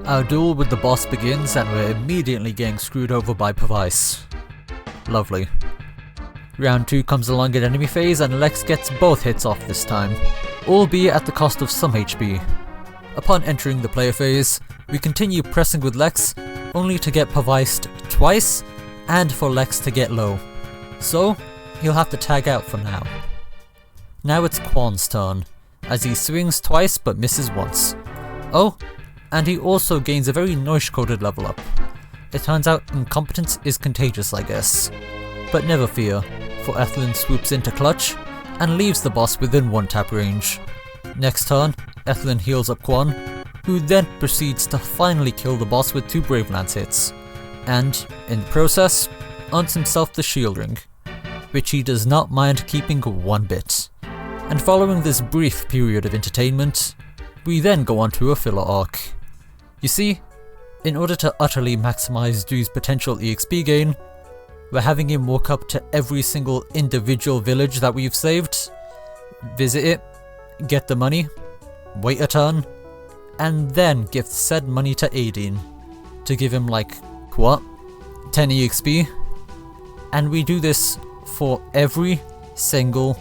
Our duel with the boss begins and we're immediately getting screwed over by Pavice. Lovely. Round 2 comes along in enemy phase and Lex gets both hits off this time, albeit at the cost of some HP. Upon entering the player phase, we continue pressing with Lex, only to get Paviced twice, and for Lex to get low. So, he'll have to tag out for now. Now it's Quan's turn, as he swings twice but misses once. Oh, and he also gains a very Noish-coded level up. It turns out incompetence is contagious, I guess. But never fear, for Ethlyn swoops into clutch, and leaves the boss within 1-tap range. Next turn, Ethlyn heals up Quan, who then proceeds to finally kill the boss with 2 Brave Lance hits, and, in the process, earns himself the shield ring, which he does not mind keeping one bit. And following this brief period of entertainment, we then go on to a filler arc. You see, in order to utterly maximize Du's potential EXP gain, we're having him walk up to every single individual village that we've saved, visit it, get the money, wait a turn, and then gift said money to Aideen to give him like, what, 10 EXP? And we do this for every single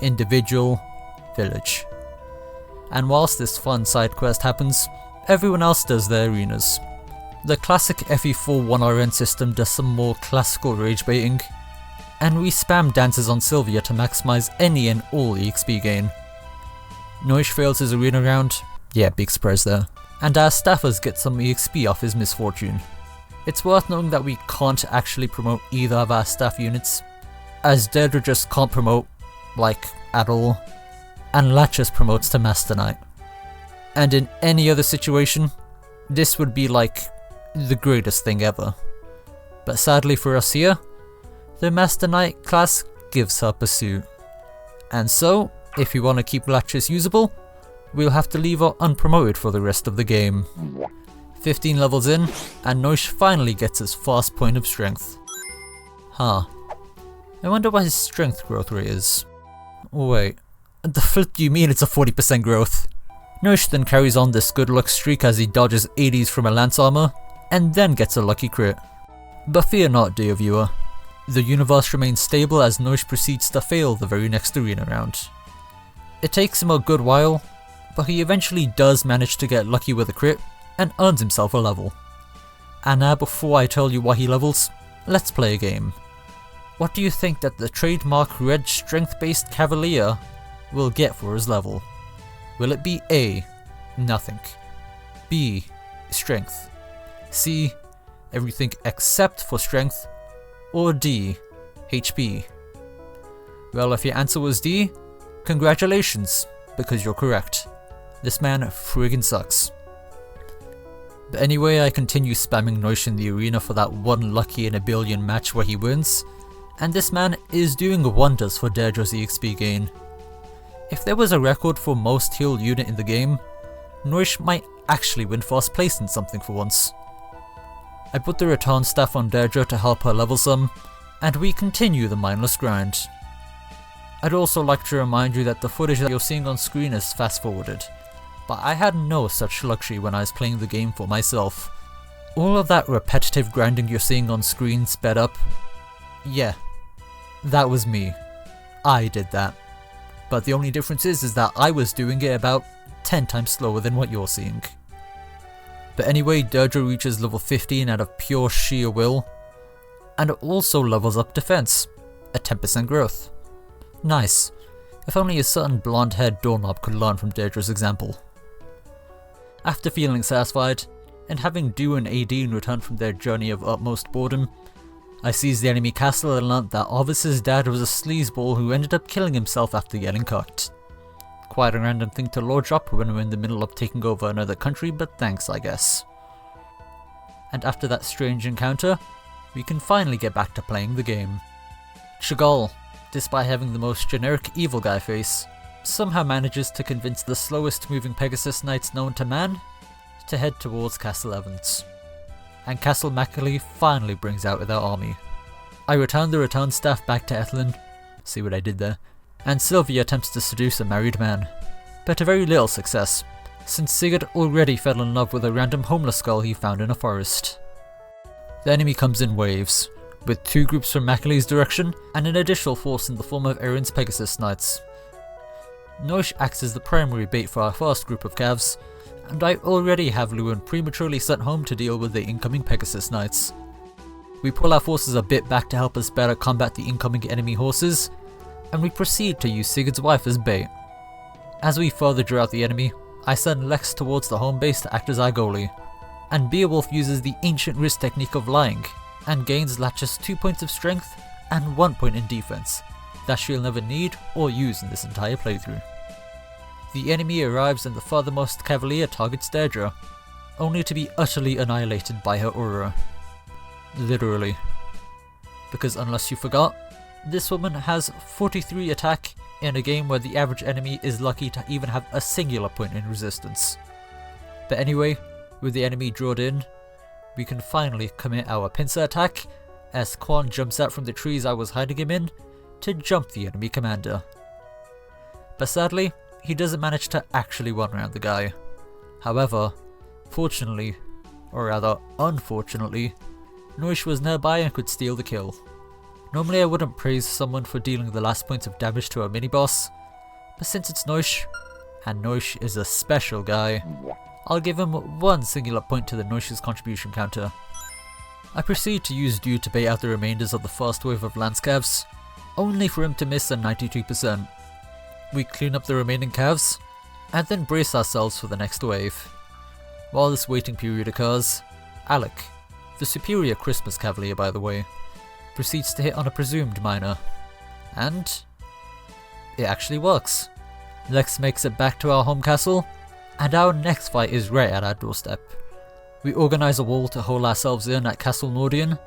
individual village. And whilst this fun side quest happens, everyone else does their arenas. The classic FE4 1RN system does some more classical rage baiting, and we spam dances on Sylvia to maximize any and all EXP gain. Noish fails his arena round, yeah, big surprise there, and our staffers get some EXP off his misfortune. It's worth noting that we can't actually promote either of our staff units, as Deirdre just can't promote, like, at all, and Latches promotes to Master Knight. And in any other situation, this would be like the greatest thing ever. But sadly for us here, the Master Knight class gives her pursuit. And so, if we want to keep Latches usable, we'll have to leave her unpromoted for the rest of the game. 15 levels in, and Noish finally gets his first point of strength. Huh. I wonder what his strength growth rate is. Wait, the flip do you mean it's a 40% growth? Noish then carries on this good luck streak as he dodges 80s from a lance armor, and then gets a lucky crit. But fear not, dear viewer. The universe remains stable as Noish proceeds to fail the very next arena round. It takes him a good while, but he eventually does manage to get lucky with a crit, and earns himself a level. And now before I tell you what he levels, let's play a game. What do you think that the trademark red strength based cavalier will get for his level? Will it be A, nothing, B, strength, C, everything except for strength, or D, HP? Well, if your answer was D, congratulations, because you're correct. This man friggin' sucks. But anyway, I continue spamming Noish in the arena for that one lucky in a billion match where he wins, and this man is doing wonders for Deirdre's EXP gain. If there was a record for most heal unit in the game, Noish might actually win first place in something for once. I put the return staff on Deirdre to help her level some, and we continue the mindless grind. I'd also like to remind you that the footage that you're seeing on screen is fast forwarded, but I had no such luxury when I was playing the game for myself. All of that repetitive grinding you're seeing on screen sped up, yeah, that was me. I did that. But the only difference is that I was doing it about 10 times slower than what you're seeing. But anyway, Deirdre reaches level 15 out of pure sheer will, and also levels up defense, a 10% growth. Nice. If only a certain blonde-haired doorknob could learn from Deirdre's example. After feeling satisfied, and having Du and Aideen return from their journey of utmost boredom, I seized the enemy castle and learnt that Arvis's dad was a sleazeball who ended up killing himself after getting cooked. Quite a random thing to lore drop when we're in the middle of taking over another country, but thanks I guess. And after that strange encounter, we can finally get back to playing the game. Chagall, despite having the most generic evil guy face, somehow manages to convince the slowest moving Pegasus Knights known to man to head towards Castle Evans. And Castle Macaulay finally brings out their army. I return the return staff back to Ethlyn, see what I did there, and Sylvia attempts to seduce a married man, but to very little success, since Sigurd already fell in love with a random homeless girl he found in a forest. The enemy comes in waves, with 2 groups from Macauley's direction and an additional force in the form of Erin's Pegasus Knights. Noish acts as the primary bait for our first group of Cavs, and I already have Luan prematurely sent home to deal with the incoming Pegasus Knights. We pull our forces a bit back to help us better combat the incoming enemy horses, and we proceed to use Sigurd's wife as bait. As we further draw out the enemy, I send Lex towards the home base to act as our goalie, and Beowulf uses the ancient wrist technique of lying, and gains Latch's 2 points of strength and 1 point in defense, that she'll never need or use in this entire playthrough. The enemy arrives and the furthermost cavalier targets Deirdre, only to be utterly annihilated by her aura. Literally. Because unless you forgot, this woman has 43 attack in a game where the average enemy is lucky to even have a singular point in resistance. But anyway, with the enemy drawn in, we can finally commit our pincer attack as Quan jumps out from the trees I was hiding him in to jump the enemy commander. But sadly, he doesn't manage to actually one-round the guy. However, fortunately, or rather unfortunately, Noish was nearby and could steal the kill. Normally I wouldn't praise someone for dealing the last points of damage to a mini-boss, but since it's Noish, and Noish is a special guy, I'll give him 1 singular point to the Noish's contribution counter. I proceed to use Dew to bait out the remainders of the first wave of Lance Cavs, only for him to miss a 92%. We clean up the remaining Cavs, and then brace ourselves for the next wave. While this waiting period occurs, Alec, the superior Christmas Cavalier by the way, proceeds to hit on a presumed miner. And it actually works. Lex makes it back to our home castle, and our next fight is right at our doorstep. We organise a wall to hold ourselves in at Castle Nordian,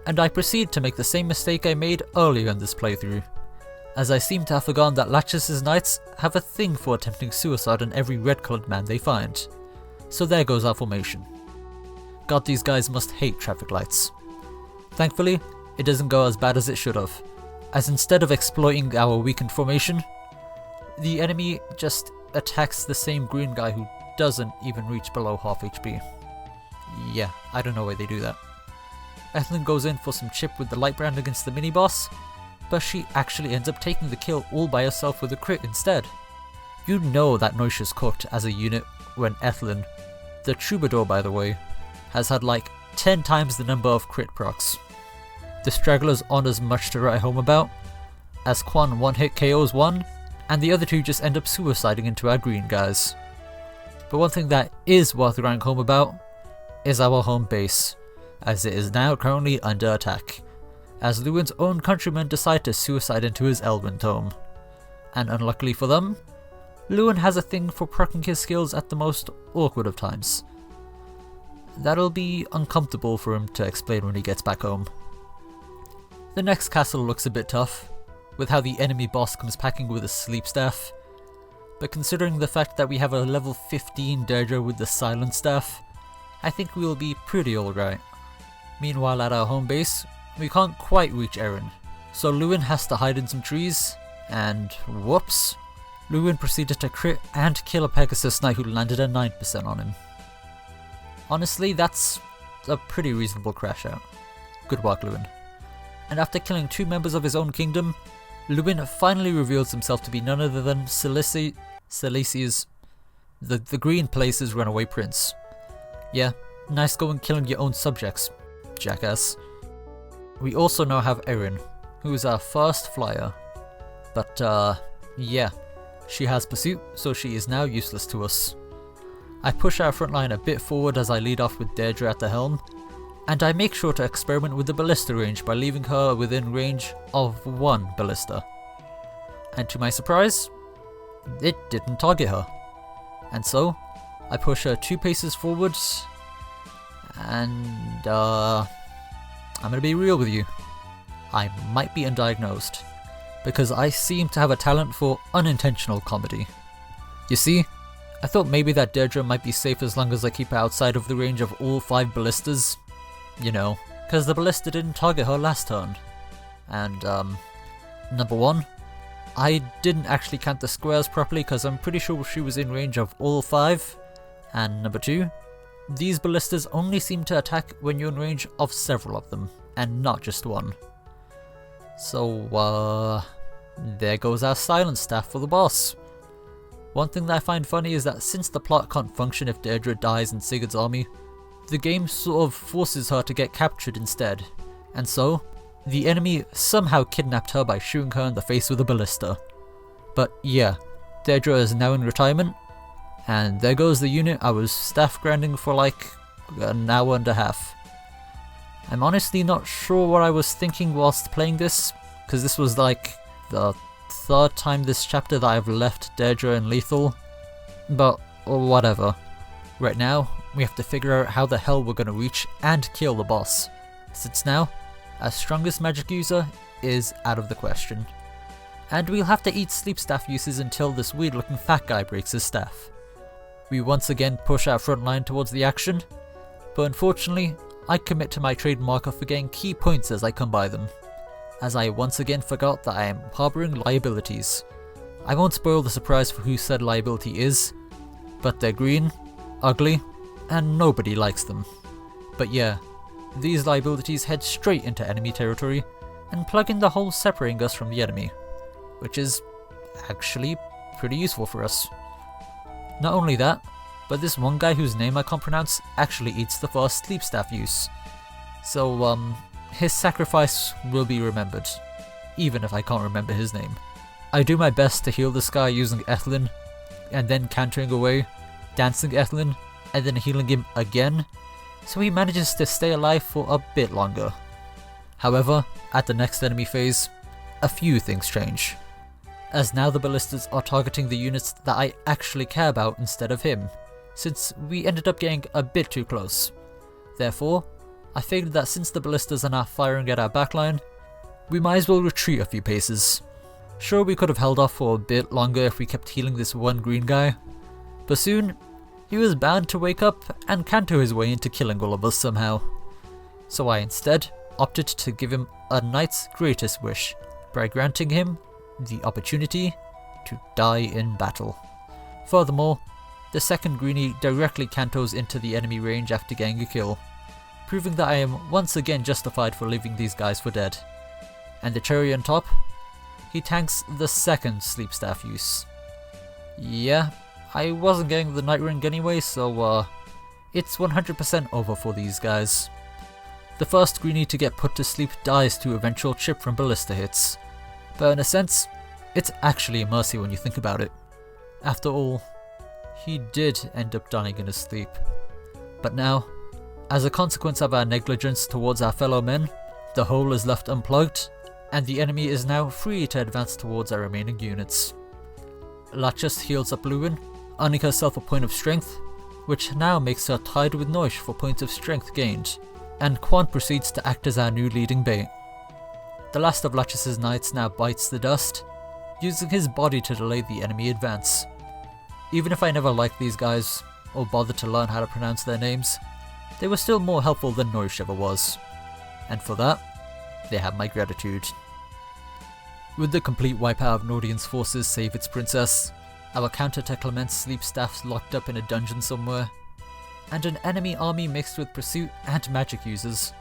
and I proceed to make the same mistake I made earlier in this playthrough, as I seem to have forgotten that Latchis' knights have a thing for attempting suicide on every red-coloured man they find. So there goes our formation. God, these guys must hate traffic lights. Thankfully, it doesn't go as bad as it should have, as instead of exploiting our weakened formation, the enemy just attacks the same green guy who doesn't even reach below half HP. Yeah, I don't know why they do that. Ethlyn goes in for some chip with the light brand against the mini-boss, but she actually ends up taking the kill all by herself with a crit instead. You know that Noish is cooked as a unit when Ethlyn, the troubadour by the way, has had like 10 times the number of crit procs. The stragglers aren't as much to write home about, as Quan one-hit KOs one, and the other 2 just end up suiciding into our green guys. But one thing that is worth writing home about is our home base, as it is now currently under attack, as Luan's own countrymen decide to suicide into his Elven tome. And unluckily for them, Luan has a thing for proccing his skills at the most awkward of times. That'll be uncomfortable for him to explain when he gets back home. The next castle looks a bit tough, with how the enemy boss comes packing with a sleep staff, but considering the fact that we have a level 15 Deirdre with the silent staff, I think we'll be pretty alright. Meanwhile at our home base, we can't quite reach Erin, so Luan has to hide in some trees, and whoops, Luan proceeded to crit and kill a Pegasus Knight who landed a 9% on him. Honestly, that's a pretty reasonable crash out. Good work, Luan. And after killing 2 members of his own kingdom, Luan finally reveals himself to be none other than Silesi's, the Green Place's runaway prince. Yeah, nice going killing your own subjects, jackass. We also now have Erin, who is our first flyer, but yeah, she has pursuit, so she is now useless to us. I push our front line a bit forward as I lead off with Deirdre at the helm, and I make sure to experiment with the ballista range by leaving her within range of 1 ballista. And to my surprise, it didn't target her. And so, I push her 2 paces forwards, and I'm gonna be real with you. I might be undiagnosed, because I seem to have a talent for unintentional comedy. You see, I thought maybe that Deirdre might be safe as long as I keep her outside of the range of all 5 ballistas. You know, because the ballista didn't target her last turn. And, number 1, I didn't actually count the squares properly because I'm pretty sure she was in range of all 5. And number 2, these ballistas only seem to attack when you're in range of several of them, and not just one. So, there goes our silence staff for the boss. One thing that I find funny is that since the plot can't function if Deirdre dies in Sigurd's army, the game sort of forces her to get captured instead, and so, the enemy somehow kidnapped her by shooting her in the face with a ballista. But yeah, Deirdre is now in retirement, and there goes the unit I was staff grinding for like an hour and a half. I'm honestly not sure what I was thinking whilst playing this, because this was like the 3rd time this chapter that I've left Deirdre in lethal, but whatever. Right now, we have to figure out how the hell we're gonna reach and kill the boss, since now, our strongest magic user is out of the question. And we'll have to eat sleep staff uses until this weird looking fat guy breaks his staff. We once again push our front line towards the action, but unfortunately, I commit to my trademark of forgetting key points as I come by them, as I once again forgot that I am harbouring liabilities. I won't spoil the surprise for who said liability is, but they're green, ugly, and nobody likes them. But yeah, these liabilities head straight into enemy territory and plug in the hole separating us from the enemy, which is actually pretty useful for us. Not only that, but this one guy whose name I can't pronounce actually eats the first sleep staff use. So his sacrifice will be remembered, even if I can't remember his name. I do my best to heal this guy using Ethelyn, and then cantering away, dancing Ethelyn, and then healing him again, so he manages to stay alive for a bit longer. However, at the next enemy phase, a few things change, as now the ballistas are targeting the units that I actually care about instead of him, since we ended up getting a bit too close. Therefore, I figured that since the ballistas are now firing at our backline, we might as well retreat a few paces. Sure, we could have held off for a bit longer if we kept healing this one green guy, but soon, he was bound to wake up and canter his way into killing all of us somehow. So I instead opted to give him a knight's greatest wish by granting him the opportunity to die in battle. Furthermore, the second greenie directly cantos into the enemy range after getting a kill, proving that I am once again justified for leaving these guys for dead. And the cherry on top, he tanks the second sleep staff use. Yeah, I wasn't getting the night ring anyway, so it's 100% over for these guys. The first greenie to get put to sleep dies to eventual chip from ballista hits, but in a sense, it's actually a mercy when you think about it. After all, he did end up dying in his sleep. But now, as a consequence of our negligence towards our fellow men, the hole is left unplugged, and the enemy is now free to advance towards our remaining units. Lachus heals up Lewin, earning herself a point of strength, which now makes her tied with Noish for points of strength gained, and Quan proceeds to act as our new leading bait. The last of Lachus's knights now bites the dust, using his body to delay the enemy advance. Even if I never liked these guys, or bothered to learn how to pronounce their names, they were still more helpful than Noish ever was, and for that, they have my gratitude. With the complete wipeout of Nordian's forces save its princess, our counter to Clement's sleep staffs locked up in a dungeon somewhere, and an enemy army mixed with pursuit and magic users,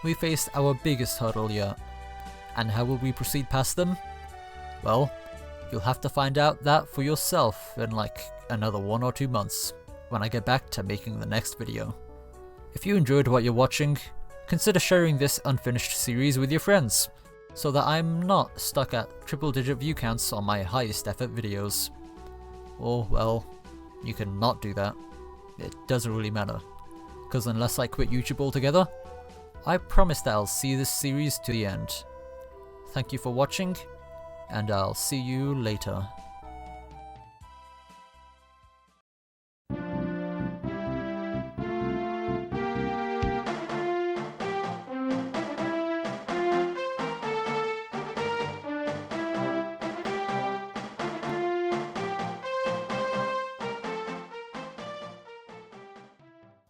we faced our biggest hurdle yet. And how will we proceed past them? Well, you'll have to find out that for yourself in like another 1 or 2 months, when I get back to making the next video. If you enjoyed what you're watching, consider sharing this unfinished series with your friends, so that I'm not stuck at triple-digit view counts on my highest effort videos. Or, well, you can not do that. It doesn't really matter, because unless I quit YouTube altogether, I promise that I'll see this series to the end. Thank you for watching, and I'll see you later.